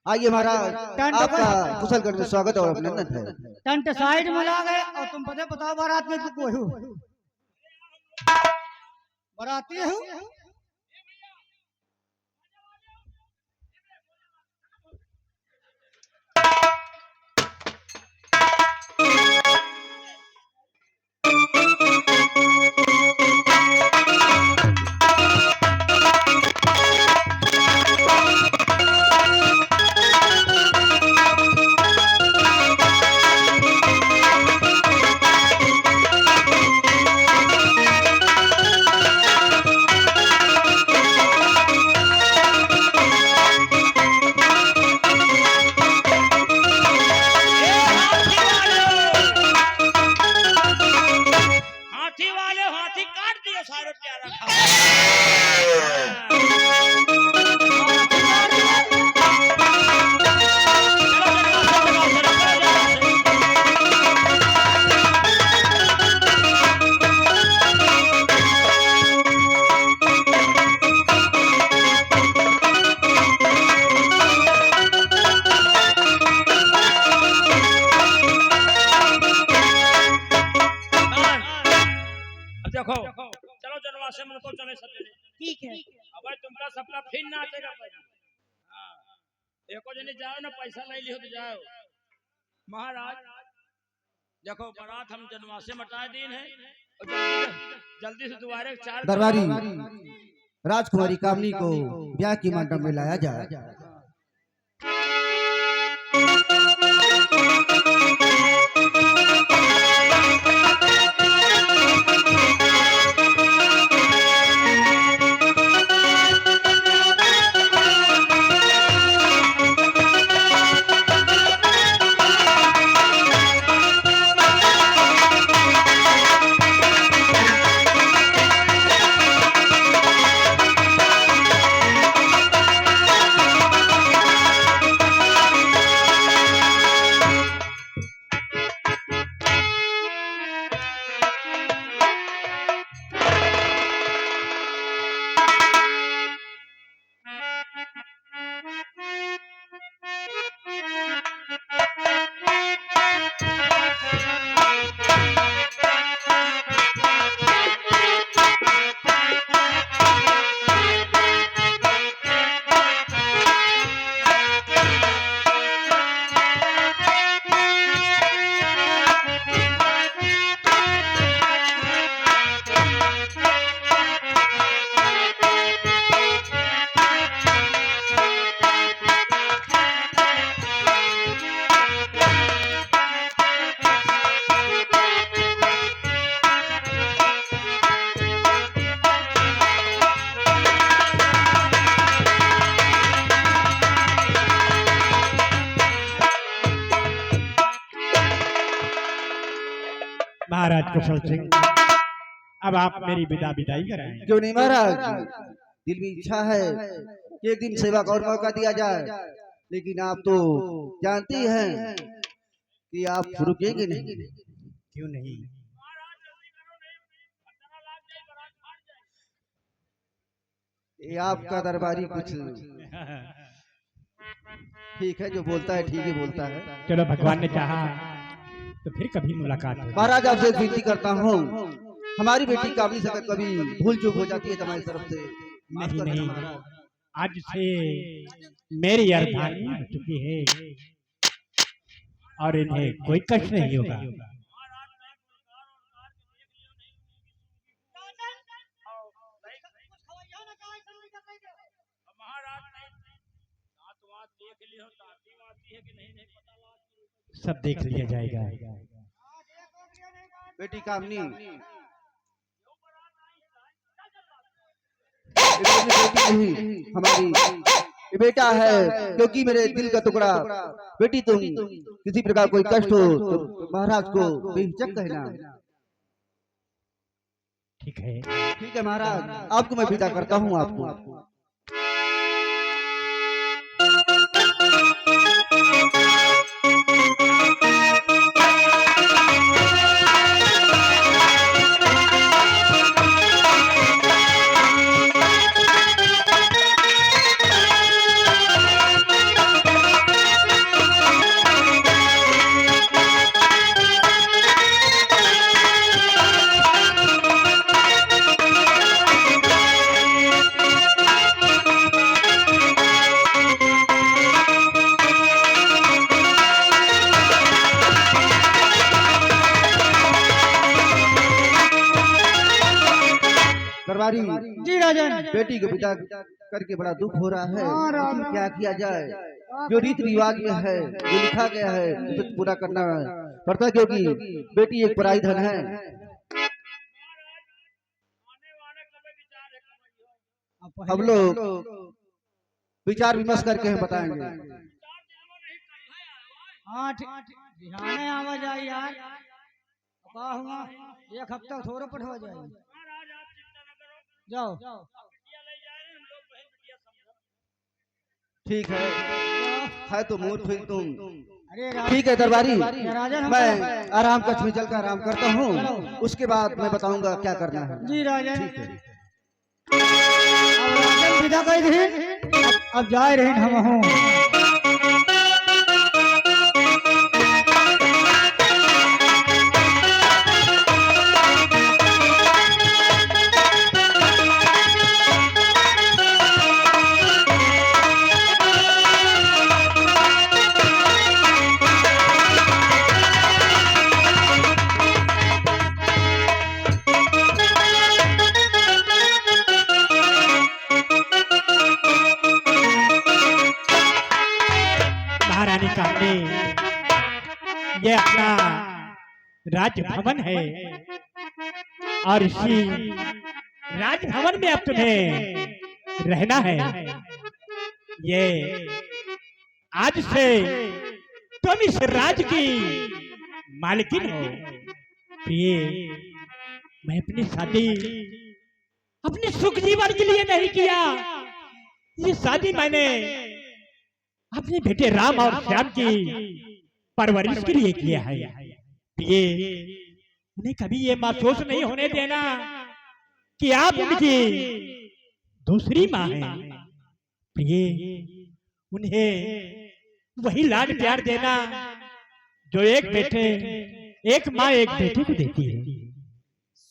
आइए महाराज, टंट आपका कुशलगढ़ में स्वागत और अभिनंदन है। टंट साइड में ला गए और तुम पता बताओ बारात में तू कोई हो? बाराती हो? देखो चलो जनवासे मन को चले सब जने ठीक है। अब भाई तुमका सबका फिर ना आतेगा पहले। हां एको जने जाओ ना पैसा ले लियो तो जाओ। महाराज देखो बारात हम जनवासे मटाए दिन है और जल्दी से दोबारा चार दरबारी राजकुमारी कामनी को ब्याह की मंडप में लाया जाए। महाराज कुशल सिंह, अब आप मेरी विदाई कराएं। क्यों नहीं महाराज, दिल में इच्छा है कि एक दिन सेवा का और मौका दिया जाए, लेकिन आप तो जानती हैं कि आप रुकेंगे नहीं। क्यों नहीं? ये आपका दरबारी कुछ ठीक है, जो बोलता है ठीक ही बोलता है। चलो भगवान ने चाहा तो फिर कभी मुलाकात होगी। महाराज आपसे एक विनती करता हूँ, हमारी बेटी कामनी से अगर कभी भूल चूक हो जाती है तो हमारी तरफ से माफ नहीं कर देना नहीं, महाराज। आज से मेरी अर्धांगी हो चुकी है और इन्हें कोई कष्ट नहीं होगा। सब देख लिया जाएगा। बेटी कामनी हमारी ये बेटा है, क्योंकि मेरे दिल का टुकड़ा। बेटी तुम किसी प्रकार कोई कष्ट हो तो महाराज को बेहिचक कहना। ठीक है, ठीक है महाराज, आपको मैं विदा करता हूँ। आपको दरबारी जी राजन। बेटी को पिता करके बड़ा दुख हो रहा है, हाँ, राम। लेकिन क्या किया जाए। जो रीति रिवाज में है, जो लिखा गया है, उसे पूरा करना पड़ता है, क्योंकि बेटी एक पराई धन है। हम लोग विचार विमर्श करके हम बताएंगे। हाँ ध्यान आवाज आई यार, का हुआ एक हफ्ता थोड़ा पढ़वा जाए। जाओ ठीक है तो मूर्ख फिर तुम। अरे ठीक है दरबारी, राजन, मैं आराम कक्ष में चलकर आराम करता हूँ, उसके बाद मैं बताऊंगा क्या करना है। जी राजन। ठीक है। अब राजन विदा कर रही, अब जाए रही हम हूँ। महारानी कामनी, ये अपना राजभवन है और इसी राजभवन में अब तुम्हें रहना है। ये आज से तुम इस राज की मालकिन हो। प्रिय, मैं अपनी शादी अपने सुख जीवन के लिए नहीं किया, ये शादी मैंने अपने बेटे राम और श्याम की परवरिश के लिए किया है। ये उन्हें कभी ये महसूस नहीं होने देना कि आप उनकी दूसरी माँ हैं। ये उन्हें वही लाड प्यार देना जो एक बेटे, एक माँ एक बेटे को देती है।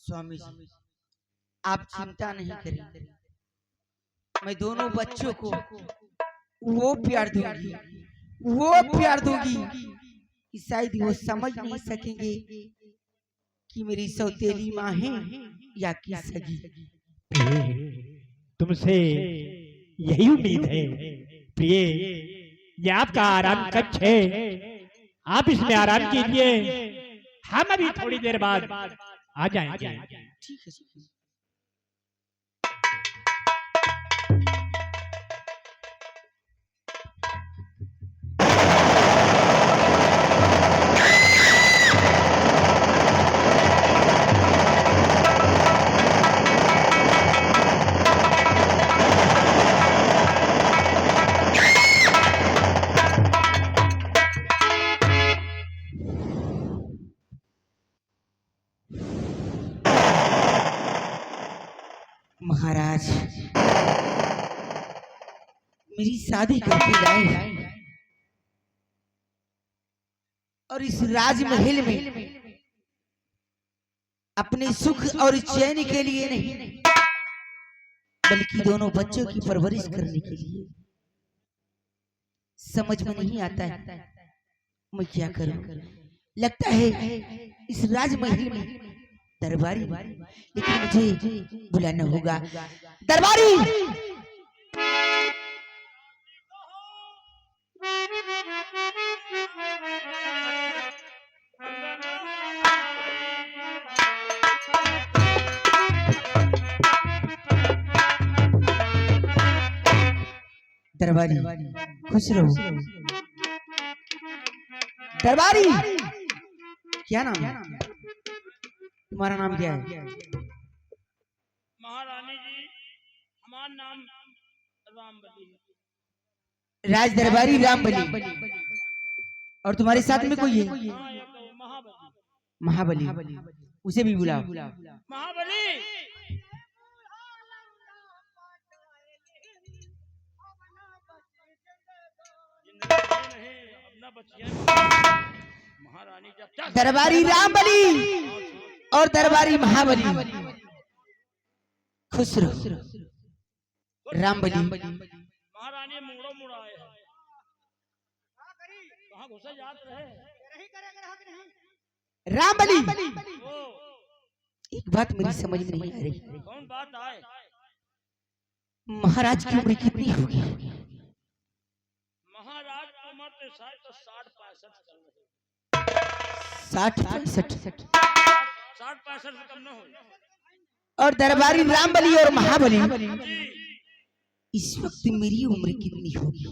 स्वामी जी, आप चिंता नहीं करें, मैं दोनों बच्चों को वो प्यार दूंगी कि शायद वो समझ नहीं सकेंगे कि मेरी सौतेली माँ है या कि सगी। तुमसे यही उम्मीद है। प्रिय, ये आपका आराम कक्ष है, आप इसमें आराम कीजिए, हम अभी थोड़ी देर बाद आ जाएंगे। ठीक है। महाराज, मेरी शादी करके लाए और इस राजमहल में अपने सुख और चैन के लिए नहीं, बल्कि दोनों बच्चों की परवरिश करने के लिए। समझ में नहीं आता है मैं क्या करूं। लगता है इस राजमहल में दरबारी, लेकिन मुझे बुलाना होगा। दरबारी, दरबारी खुश रहो। दरबारी, क्या नाम है तुम्हारा? नाम क्या है? महारानी जी, हमारा नाम रामबली है। राज दरबारी रामबली। और तुम्हारे साथ में कोई है? हाँ, ये तो महाबली। उसे भी बुलाओ। महाबली। महारानी जब तक दरबारी रामबली और दरबारी महाबली, खुश रहो। रामबली, महारानी मुड़ो मुड़ाए है, कहाँ घुसे जात रहे। रामबली, एक बात मेरी समझ में नहीं आ रही, कौन बात आए? महाराज की उम्र कितनी होगी? महाराज की उम्र तो शायद तो 60-65 चल रही। 60-65 60-65 से कम न हो। और दरबारी रामबली और महाबली जी इस वक्त मेरी उम्र कितनी होगी?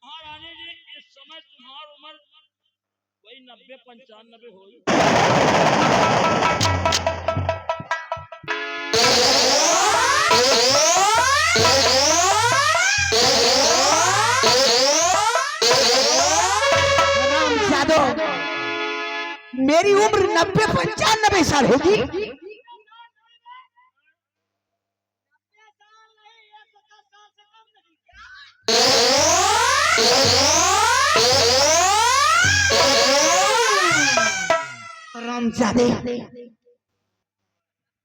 महारानी जी इस समय तुम्हारी उम्र वही 90-95 होगी। मेरी उम्र 90-95 साल होगी? रामजादे,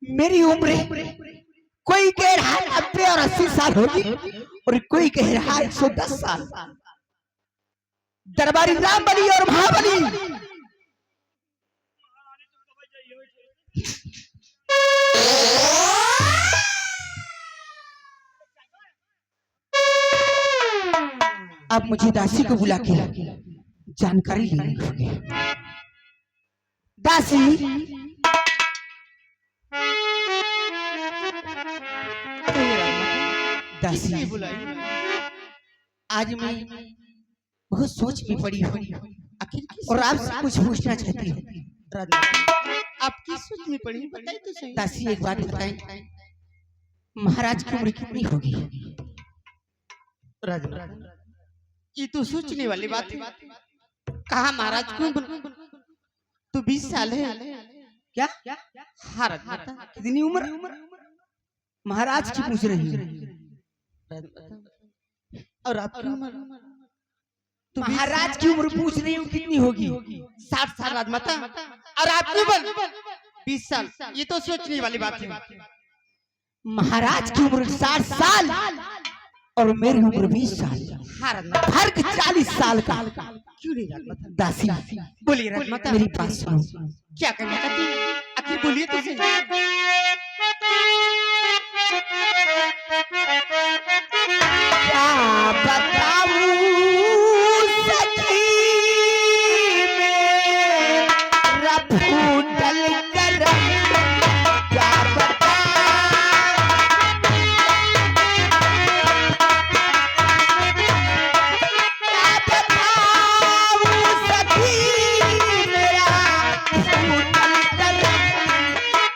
मेरी उम्र कोई कह रहा है 90 और 80 साल होगी और कोई कह रहा है 110 साल। दरबारी रामबली और महाबली अब मुझे दासी को बुला के जानकारी लेनी होगी। दासी, दासी, आज मैं बहुत सोच में पड़ी हूँ और आपसे कुछ पूछना चाहती हूँ। आप किस सोच में पड़ी बताइए तो सही। दासी एक बात बताएं, महाराज की उम्र कितनी होगी? ये तो सोचने वाली बात है। कहा महाराज को तो 20 साल है क्या? हाँ राजमाता। कितनी उम्र महाराज की पूछ रही है? और आपकी उम्र तो महाराज की उम्र पूछ रही हूँ कितनी होगी? 60 साल राजमाता। और आपकी उम्र 20 साल। ये तो सोचने वाली बात है। महाराज की उम्र 60 साल और मेरी उम्र 20 साल, हाँ राजमाता। फर्क 40 साल का। क्यों नहीं राजमाता? दासी, बोलिए राजमाता। मेरी बात सुनो। क्या करना चाहती है? आखिर बोलिए तो सही। क्या बताऊं सखी मेरा फूटल करम, क्या बताऊं सखी मेरा फूटल करम,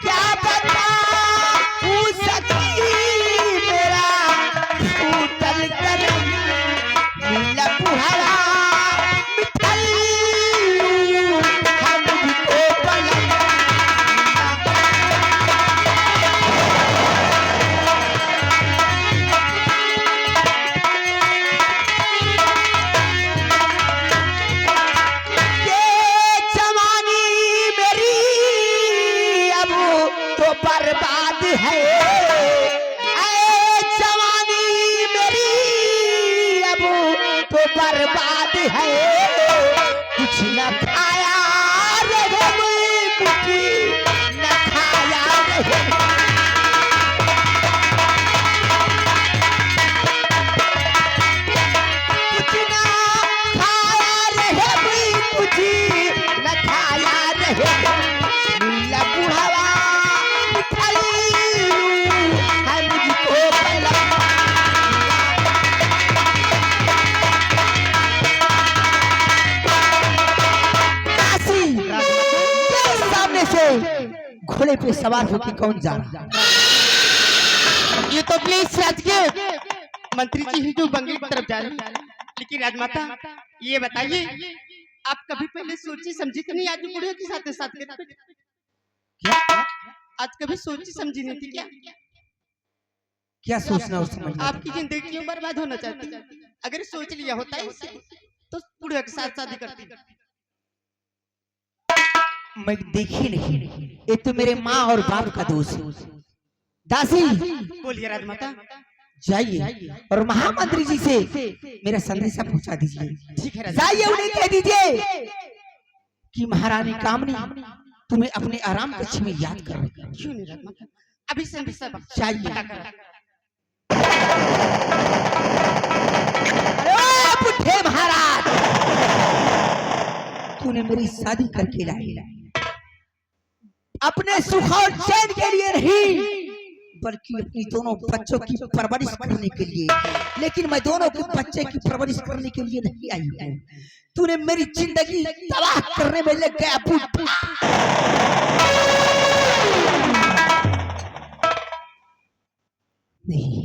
क्या बताऊं सखी मेरा फूटल करम, नीला बुहारा मिठल हम मुझको पलंग। ये जवानी मेरी अब तो बर्बाद है, ऐ जवानी मेरी अब तो बर्बाद है, कुछ न खाया रहे कुछ न खाया रहे। कुछ न खाया रहे कुछ न खाया रहे, नीला बुढ़ावा मिठाई है मुझको पलंग। दासी, तेरे सामने से घोड़े पे सवार होकर कौन जा रहा? ये तो प्लीज राज के मंत्री जी ही जो बंगले की तरफ जा रहे हैं। लेकिन राजमाता ये बताइए, आप कभी पहले सोची समझी तो नहीं आज बुढ़िया के साथ साथ करते? क्या? आज कभी सोची समझी नहीं थी क्या? क्या सोचना और समझना? आपकी जिंदगी क्यों बर्बाद होना चाहती? अगर सोच लिया होता है इसे, तो बुढ़िया के साथ शादी करती। मैं देखी नहीं, ये तो मेरे माँ और बाप का दोष है। दासी, बोलिए राजमाता। जाइए और महामंत्री जी से मेरा संदेशा पहुंचा दीजिए। ठीक है राजमाता। जाइए उन्हें कह दीजिए कि महारानी कामनी तुम्हें अपने आराम कक्ष में याद कर क्यों नहीं राजमाता, अभी से अभी सब चाहिए। पता करो। अरे बुढ़े महाराज, तूने मेरी शादी करके लाई अपने सुख और चैन के लिए नहीं, बल्कि अपनी दोनों बच्चों की परवरिश करने के लिए। लेकिन मैं दोनों के बच्चे की परवरिश करने के लिए नहीं आई हूँ। तूने मेरी जिंदगी तबाह करने में लग गया बुढ़ा। नहीं,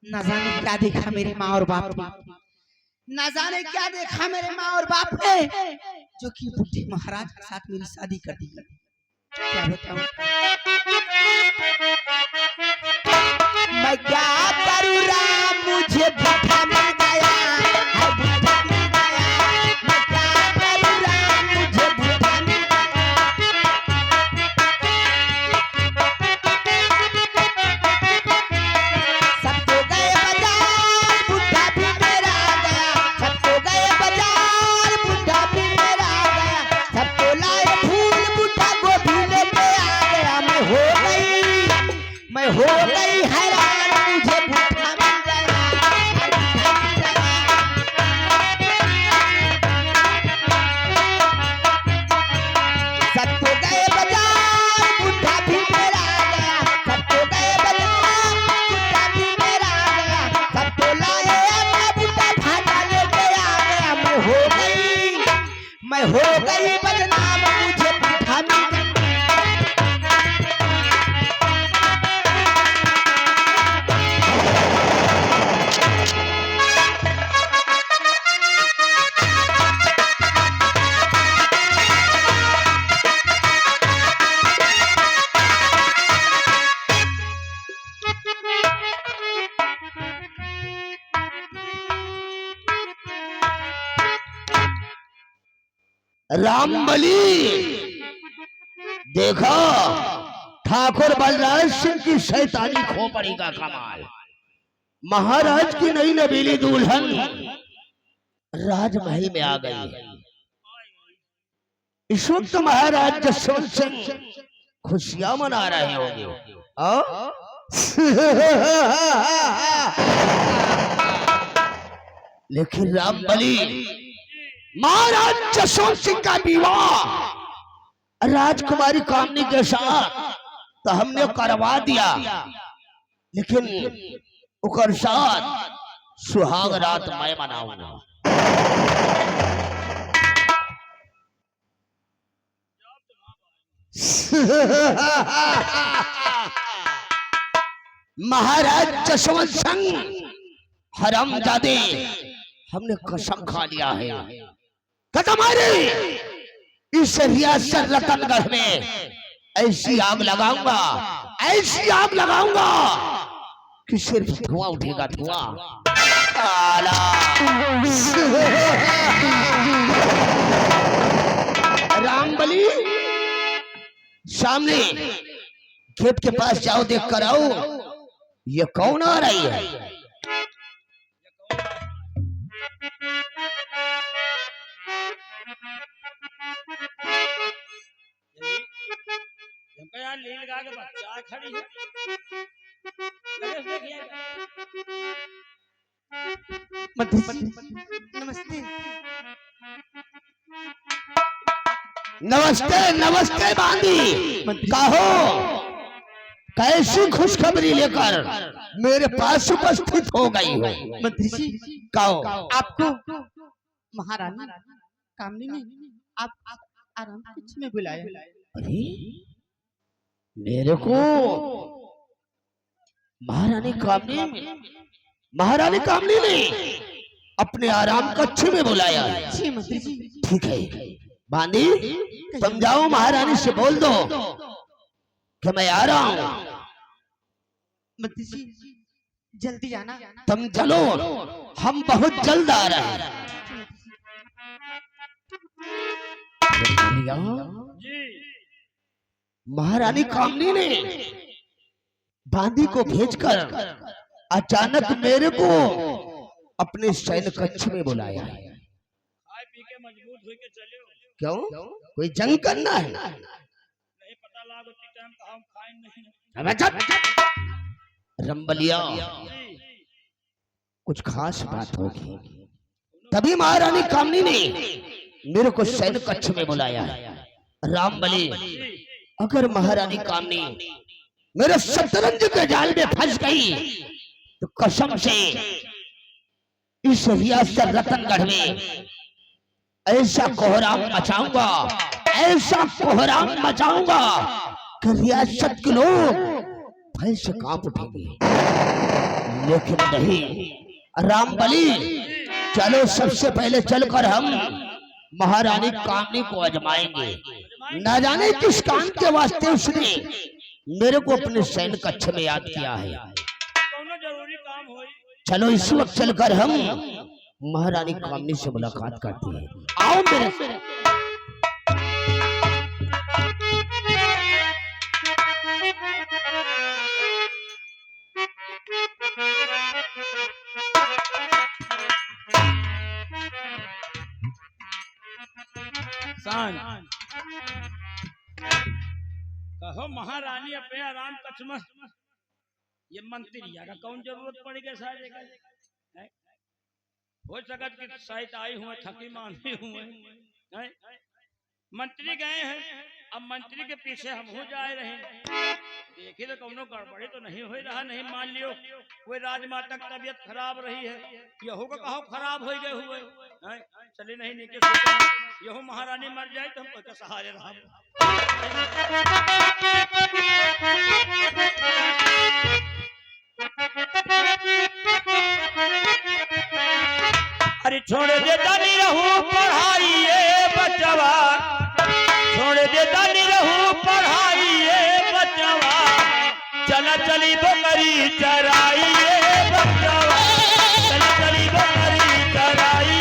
न जाने क्या देखा मेरे माँ और बाप ने, न जाने क्या देखा मेरे माँ और बाप ने, जो कि बुढ़े महाराज के साथ मेरी शादी कर दी। क्या बताऊं मैं, क्या करूं राम, मुझे बुढ़ा मिल गया, है बुढ़ा मिल गया। मैं क्या करूं राम, मुझे बुढ़ा मिल गया। सबको गए बाजार, बुढ़ा भी मेरा आ गया। सबको गए बाजार, बुढ़ा भी मेरा आ गया। सबको लाए फूल, बुढ़ा गोभी लेके आ गया। मैं हो गई हैरान, मुझे बुढ़ा मिल गया, है बुढ़ा मिल गया। सबको गए बाजार, बुढ़ा भी मेरा आ गया। सबको गए बाजार, बुढ़ा भी मेरा आ गया। सबको लाए अपना बुढ़ा भाटा लेके आ गया। मैं हो गई बदनाम, मुझे बुढ़ा मिल गया। रामबली, देखो ठाकुर बलराज सिंह की शैतानी खोपड़ी का कमाल। महाराज की नई नबीली दुल्हन राजमहल में आ गई। इस वक्त महाराज जसवंत सिंह खुशियां मना रहे होंगे। लेकिन रामबली, महाराज जसवंत सिंह का विवाह राजकुमारी कामनी के साथ तो हमने करवा दिया, लेकिन उकर साथ सुहाग रात मैं मनाऊंगा। महाराज जसवंत सिंह हरामजादे, हमने कसम खा लिया है कि तुम्हारी इस रियासत रतनगढ़ में ऐसी आग लगाऊंगा, ऐसी आग लगाऊंगा कि सिर्फ धुआं उठेगा, धुआं। रामबली, सामने गेट के पास जाओ, देख कर आओ ये कौन आ रही है। यार लील लगा के बच्चा खड़ी है, देखिए नमस्ते। नमस्ते नमस्ते बांदी, कहो कैसी खुशखबरी लेकर मेरे पास उपस्थित हो गई हो। मंत्री जी, कहो आपको महारानी कामनी ने आप आराम कक्ष में बुलाया। अरे मेरे को महारानी कामनी ने अपने आराम कक्ष में बुलाया। जी मंत्री जी। ठीक है बांदी, तुम जाओ महारानी से बोल दो कि मैं आ रहा हूँ। मंत्री जी जल्दी आना। तुम चलो, हम बहुत जल्द आ रहे हैं। महारानी कामनी ने बांदी को भेजकर अचानक मेरे को अपने शयन कक्ष में बुलाया है। पी के मजबूत हुई के चले क्यों कोई जंग करना है? नहीं पता लाग उसी टाइम का हम खाए नहीं अबे चुप रंबलिया, कुछ खास बात होगी तभी महारानी कामनी ने मेरे को सैन्य कक्ष में बुलाया है। रामबली, अगर महारानी कामनी मेरे शतरंज के जाल में फंस गई तो कसम से इस रियासत रतनगढ़ में ऐसा कोहराम मचाऊंगा, ऐसा कोहराम मचाऊंगा कि रियासत के लोग भय से कांप उठेंगे। लेकिन नहीं रामबली, चलो सबसे पहले चलकर हम महारानी कामनी को आजमाएंगे। न जाने किस काम के वास्ते उसने मेरे को अपने सैन्य कक्ष में याद किया है। जरूरी काम हो। चलो इस वक्त चलकर हम महारानी कामनी से मुलाकात करते हैं। आओ मेरे से। कहो महारानी अपने आराम कक्ष में ये मंत्री का कौन जरूरत पड़ेगी सारे का हो सकत कि शायद आई हुए थकी मानी हुए मंत्री गए हैं। अब मंत्री के पीछे हम हो जाए रहे देखिए तो कौनो गड़बड़ी तो नहीं हो रहा। नहीं मान लियो कोई राजमाता की तबीयत खराब रही है, यहो का कहो खराब हो गए हुए चले नहीं नीचे यहो महारानी मर जाए तो हम सहारे रहा। अरे छोड़ दे दानी रहू पढ़ाई बचवा, छोड़ दे दानी रहू पढ़ाई बचवा, चला चली बकरी चराई बचवा, चला चली बकरी चराई।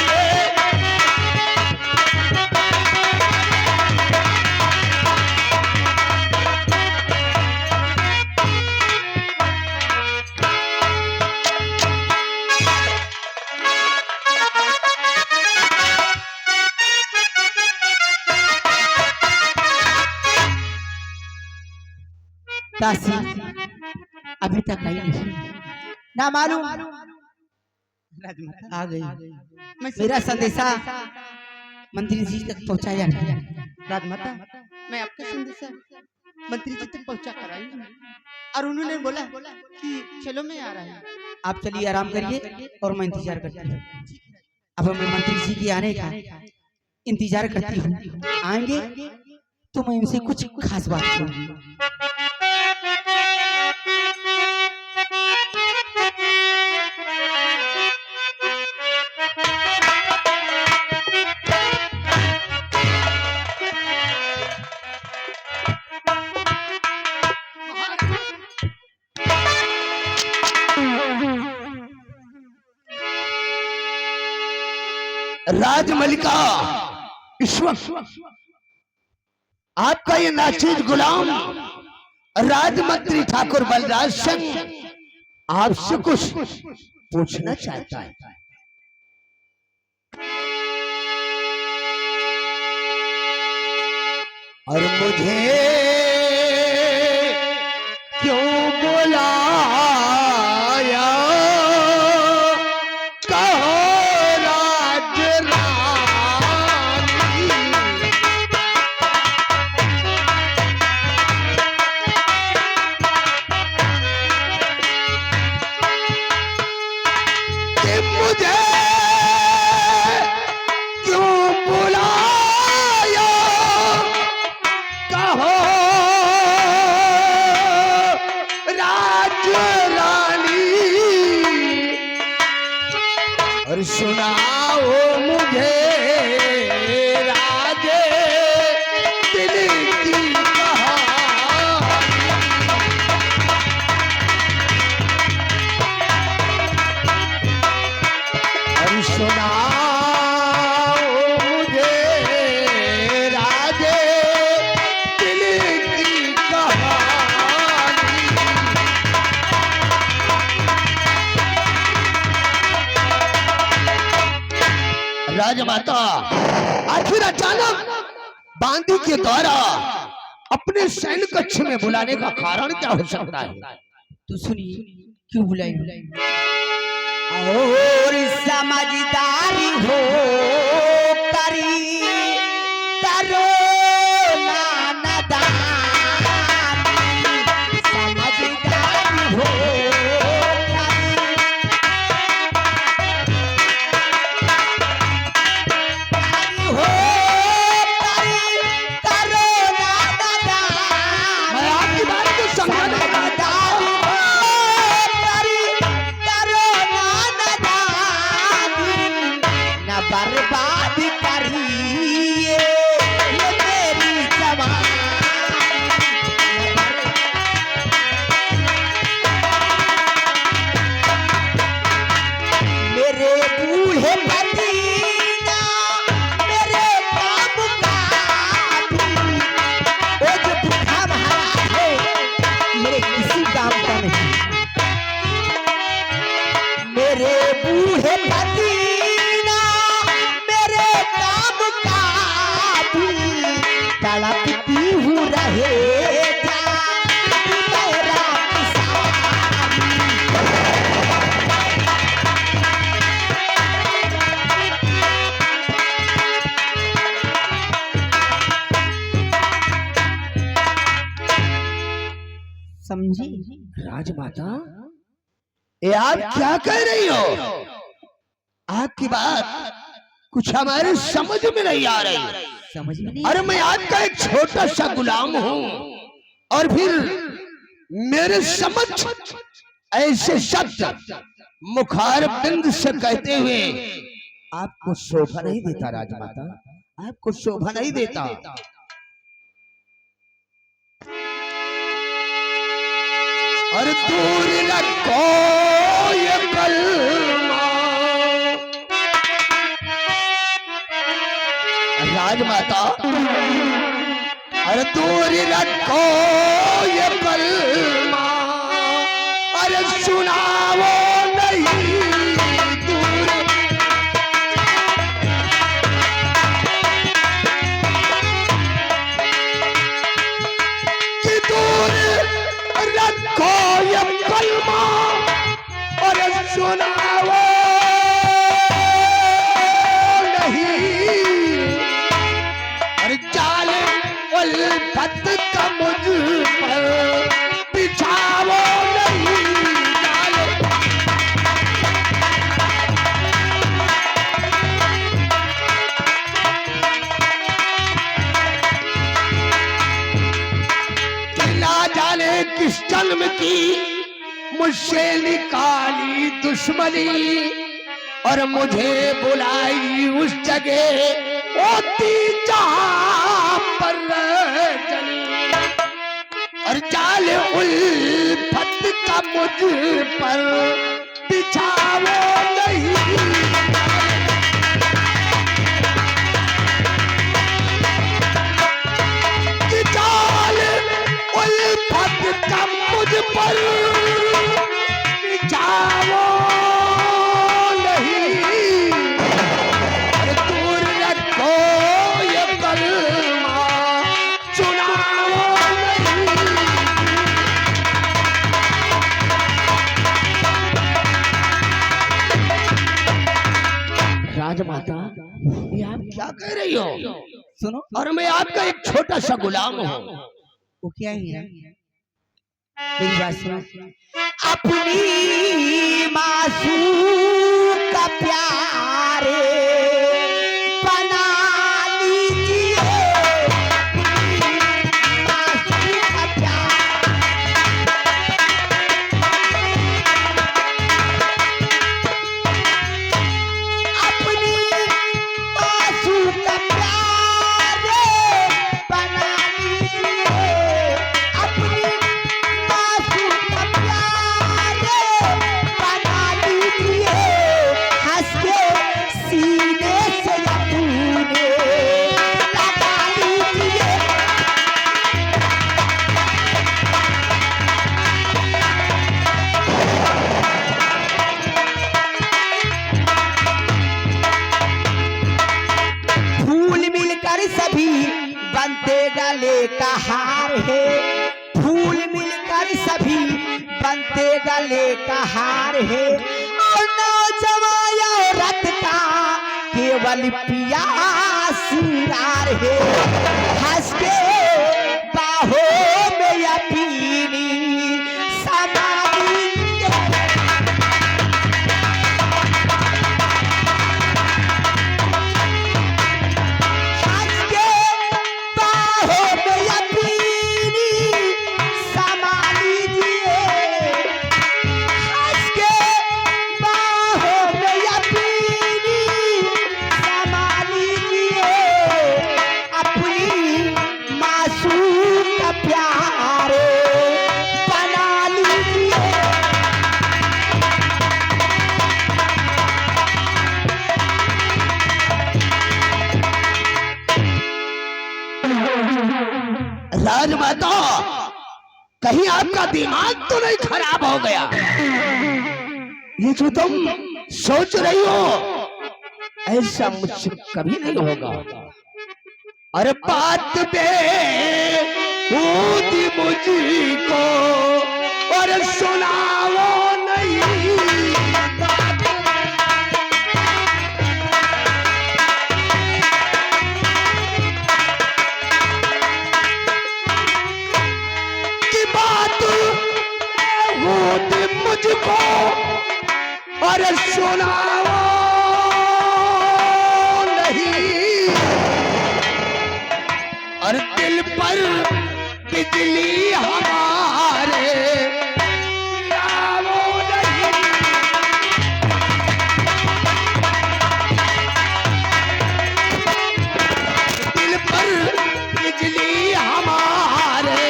दासी अभी तक आई नहीं, ना मालूम आ गई। मेरा संदेशा मंत्री जी तक पहुंचाया नहीं। राजमाता, मैं आपका संदेशा मंत्री जी तक पहुंचा कर आई हूं और उन्होंने बोला कि चलो मैं आ रहा हूं। आप चलिए आराम करिए और मैं इंतजार करती हूँ। अब मैं मंत्री जी के आने का इंतजार करती हूँ। आएंगे तो मैं उनसे कुछ खास बात करूंगी। राजमलिका, इस वक्त आपका ये नाचीज गुलाम राजमंत्री ठाकुर बलराज सिंह आपसे कुछ पूछना चाहता है। और मुझे क्यों बुलाया कहो और सुनाओ मुझे राजे दिल की कहानी। और सुनाओ मुझे राजमाता, आखिर अचानक बांदी के द्वारा अपने सैन्य कक्ष में बुलाने का कारण क्या हो सकता है? तो सुनिए क्यों बुलाई। और समझदारी हो करी करो नादानी, समझदारी हो मैं आपकी बात को समझने का बर्बाद करिए ये मेरी जवानी, मेरे बूढ़े पतीना मेरे काम का वो जो बूढ़ा महाराज है मेरे किसी काम का नहीं। मेरे बूढ़े पतीना मेरे काम का तड़पती हूँ रहेगा मेरा समझी। राजमाता, ये आप क्या कह रही हो? आपकी बात कुछ हमारे समझ में नहीं आ रही। समझ में नहीं। अरे मैं आपका एक छोटा सा गुलाम हूँ और फिर मेरे समझ ऐसे शब्द मुखार बिंद से कहते हुए आपको शोभा नहीं देता राजमाता, आपको शोभा नहीं देता। और दूर रखो ये कलमा, राजमाता, और दूर रखो ये कलमा, अरे सुनाओ नहीं दूर। कि दूर रखो ये कलमा और सुनाओ नहीं, और जाल उल्फत का मुझ पर बिछाओ नहीं जाल। ना जाने किस जन्म की मुझसे निकाली दुश्मनी और मुझे बुलाई उस जगह होती जहां पर जली, और जाल उल्फत का मुझ पर बिछाओ नहीं। कि जाल उल्फत का मुझ पर बिछाओ नहीं, और दूर रखो ये कलमा सुनाओ नहीं। राजमाता, ये आप क्या कह रही हो? सुनो, और मैं आपका एक छोटा सा गुलाम हूँ। वो क्या है मेरी बात सुनो। अपनी मासूम का प्यारे बना लीजिए, अपनी मासूम का प्यार अपनी मासूम का प्यारे बना लीजिए, अपनी मासूम का प्यारे बना लीजिए, हंस के सीने सभी बनते गले का हार है, फूल मिलकर सभी बनते गले का हार है, और नौजवान औरत का केवल पिया सिंगार है, हंस के बाहों में अपनी समाधि राजमाता, कहीं आपका दिमाग तो नहीं खराब हो गया? ये जो तुम सोच रही हो ऐसा मुझसे कभी नहीं होगा। अरे बात पे मुझको और सुनाओ नहीं, मुझको और सुनाओ नहीं, और दिल पर बिजली हमारे गिराओ नहीं। दिल पर बिजली हमारे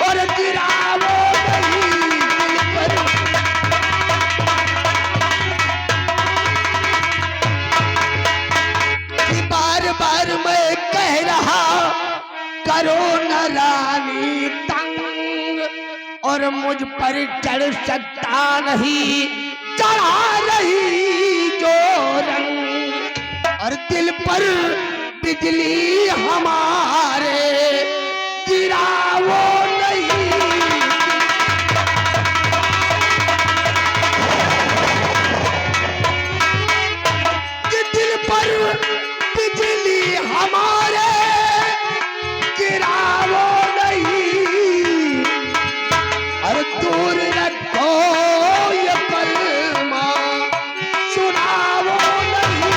और गिराओ नहीं, बार मैं कह रहा करो न रानी तंग, और मुझ पर चढ़ सकता नहीं चढ़ा रही जो रंग, और दिल पर बिजली हमारे गिराओ नहीं। दिल पर बिजली हमारे गिराओ नहीं, और दूर रखो ये कलमा सुनाओ नहीं।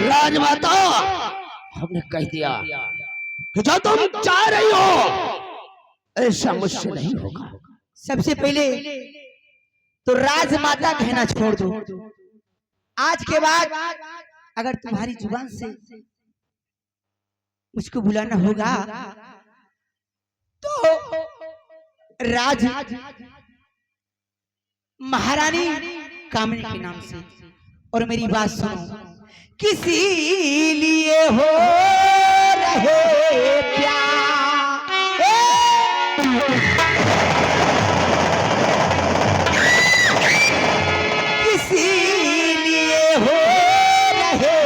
राजमाता, हमने कह दिया कि जो तुम चाह रही हो ऐसा मुझसे नहीं होगा। सबसे पहले तो राजमाता कहना छोड़ दो। आज के बाद अगर तुम्हारी जुबान से मुझको बुलाना होगा तो राज महारानी कामनी के नाम से। और मेरी बात सुनो, किसी लिए हो रहे प्यार, किसी लिए हो रहे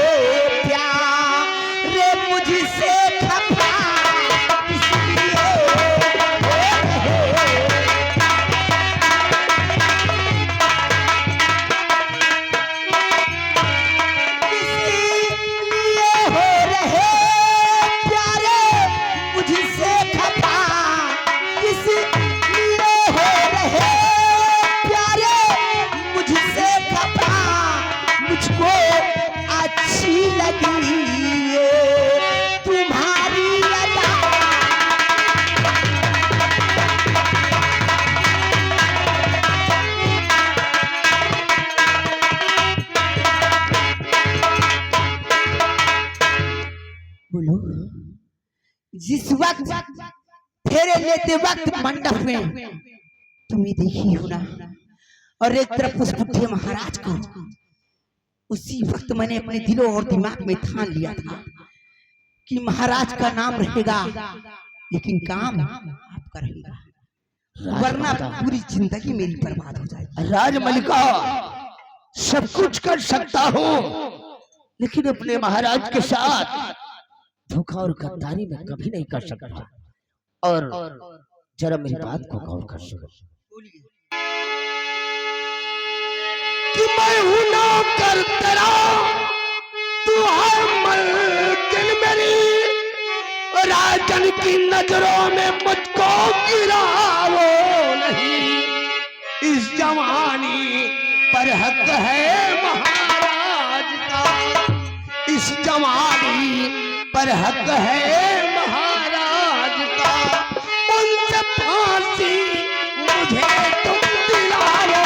प्यार, रे मुझसे खफा इसलिए हो रहे, जिस वक्त फेरे लेते वक्त मंडप में तुम्हें देखी हो ना, और एक तरफ उस बुढ़े महाराज को, उसी वक्त मैंने अपने दिलों और दिमाग में ठान लिया था कि महाराज का नाम रहेगा लेकिन काम आपका रहेगा। वरना पूरी जिंदगी मेरी बर्बाद हो जाएगी। राजमलिका, सब कुछ कर सकता हूँ, लेकिन अपने महाराज के साथ धोखा और गद्दारी में कभी नहीं कर सकता। और जरा मेरी बात को गौर कर सुनो कि मैं हूं नौकर तेरा, तू है मलकिन मेरी, राजन की नजरों में मुझको गिराओ नहीं। इस जवानी पर हक है महाराज का, इस जवानी पर हक है महाराज का। उनसे फांसी मुझे तुम दिलाओ।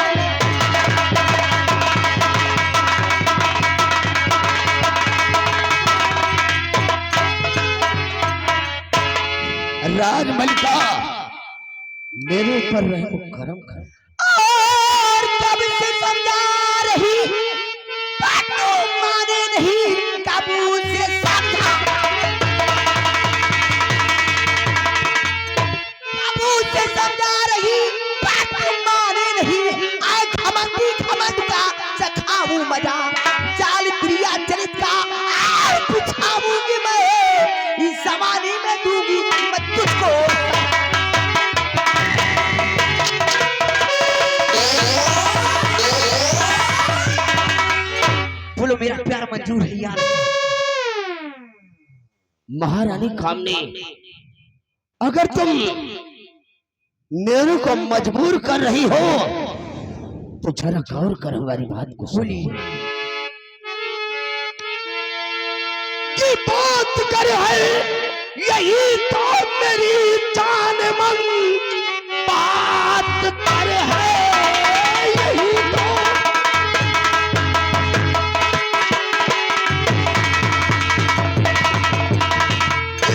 राजमलिका, मेरे ऊपर रहम करम कर। और तब से समझा रही बातों माने नहीं, काबू से समझा, काबू से समझा रही बातों माने नहीं। आए घमंडी घमंड का चखाऊं मजा, चाल क्रिया चरित का आए बिछाऊंगी मैं, इस जमाने में दूंगी मैं तुझको। बोलो मेरा प्यार मंजूर है यार। महारानी कामनी, अगर तुम मेरे को मजबूर कर रही हो तो जरा गौर कर हमारी बात को सुनी। की बात कर है यही तो मेरी जान मन, बात कर है यही तो।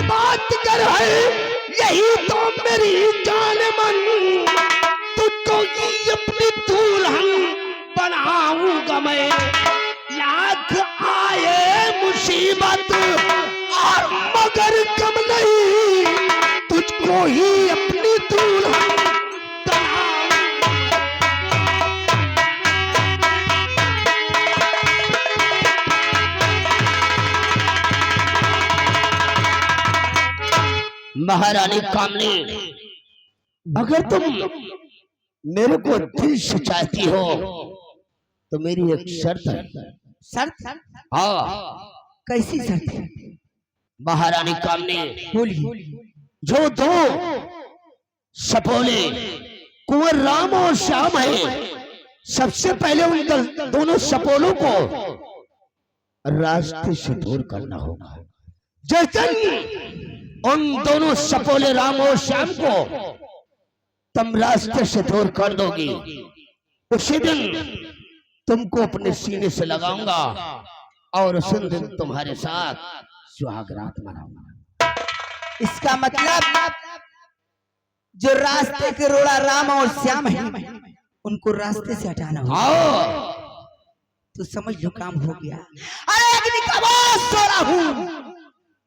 बात कर है यही तो मेरी जान मन, तुझको ही अपनी दुल्हन बनाऊंगा मैं। लाख आए मुसीबत और मगर कम नहीं, तुझको ही अपनी दुल्हन बनाऊंगा। महारानी कामनी, अगर तुम मेरे को दिल से चाहती हो तो मेरी एक शर्त है। शर्त? हाँ। कैसी शर्त है? महारानी कामनी, बोलिए। जो दो सपोले कुंवर राम और श्याम है, सबसे पहले उन दोनों सपोलों को रास्ते से दूर करना होगा। जैसे उन दोनों सपोले राम और श्याम को तुम रास्ते से दूर कर दोगी, उसी दिन तुमको अपने सीने से लगाऊंगा और उसी दिन तुम्हारे साथ सुहागरात मनाऊंगा। इसका मतलब जो रास्ते के रोड़ा राम और श्याम है उनको रास्ते से हटाना होगा। तो समझ लो काम हो गया। अरे अग्नि का वो सोला हूँ,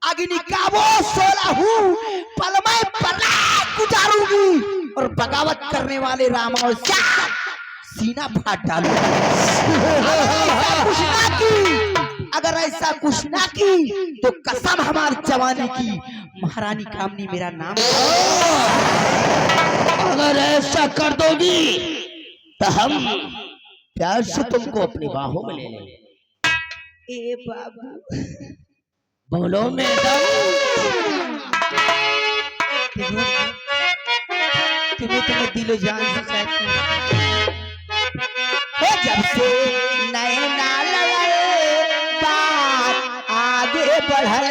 अग्नि का वो सोला हूँ, पल में पराग गुजारूंगी और बगावत करने वाले राम और श्याम सीना फाड़ डालूंगी। अगर ऐसा कुछ ना की तो कसम हमारी जवानी की, महारानी कामनी मेरा नाम। अगर ऐसा कर दोगी तो हम प्यार से तुमको अपनी बाहों में ले लेंगे। ए बाबू, बोलो मैडम। तुम्हें दिलो जान से चाहती हूँ। जब से नैना लड़े बात आगे बढ़े,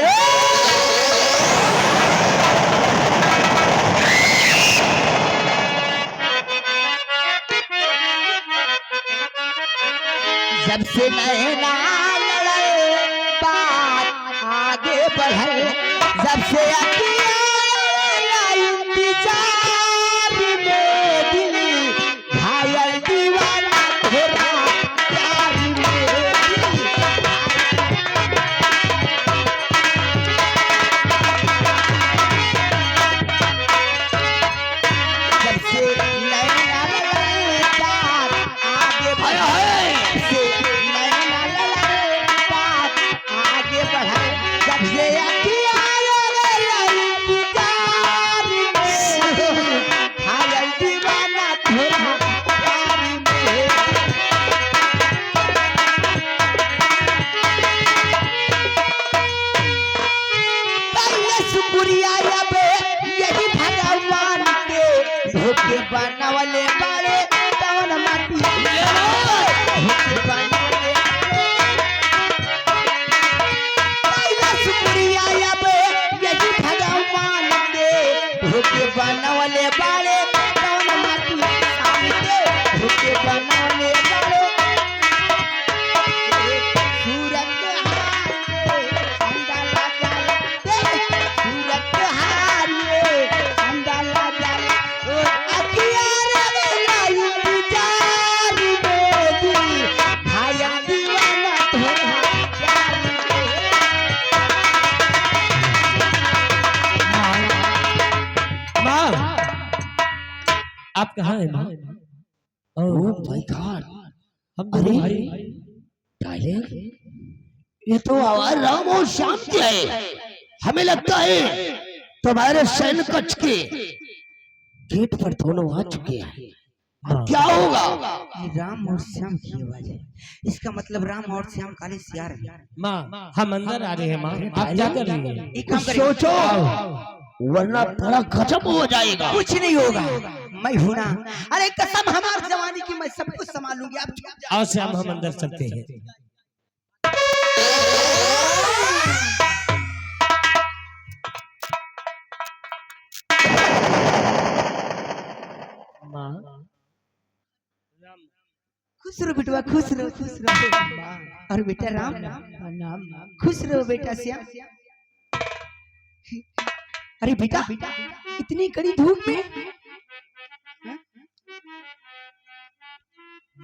जब से नैना लड़े बात आगे बढ़े, जब से अकेला इंतजार में दिल घायल दीवाना तेरा प्यार में दिल। जब से झुके बनाने वाले सूरत हारिए अंदाला जाला सूरत हारिए अंदाला जाला ओ अखियार लाई विचार बेदी भाया दीवाना धोखा माँ आप कहाँ हैं माँ? ओह माय गॉड, हम दोनों भाई डार्लिंग, ये तो आवाज राम और श्याम की है। हमें लगता है तुम्हारे सैन्य कक्ष के गेट पर दोनों आ चुके हैं। अब क्या होगा? ये राम और श्याम की आवाज है। इसका मतलब राम और श्याम काले सियार हैं। माँ हम अंदर आ रहे हैं माँ, आप क्या कर रही हैं? एक काम करें, सोचो वरना बड़ा गजब हो जाएगा। कुछ नहीं होगा, मैं हूं ना। अरे कसम हमारी जवानी की, मैं सब कुछ संभालूंगी। आप चुप जाओ। आओ श्याम हम अंदर चलते हैं। माँ खुश रहो बेटवा, खुश रहो, खुश रहो। और बेटा राम खुश रहो बेटा श्याम। अरे बेटा इतनी कड़ी धूप में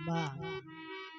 माँ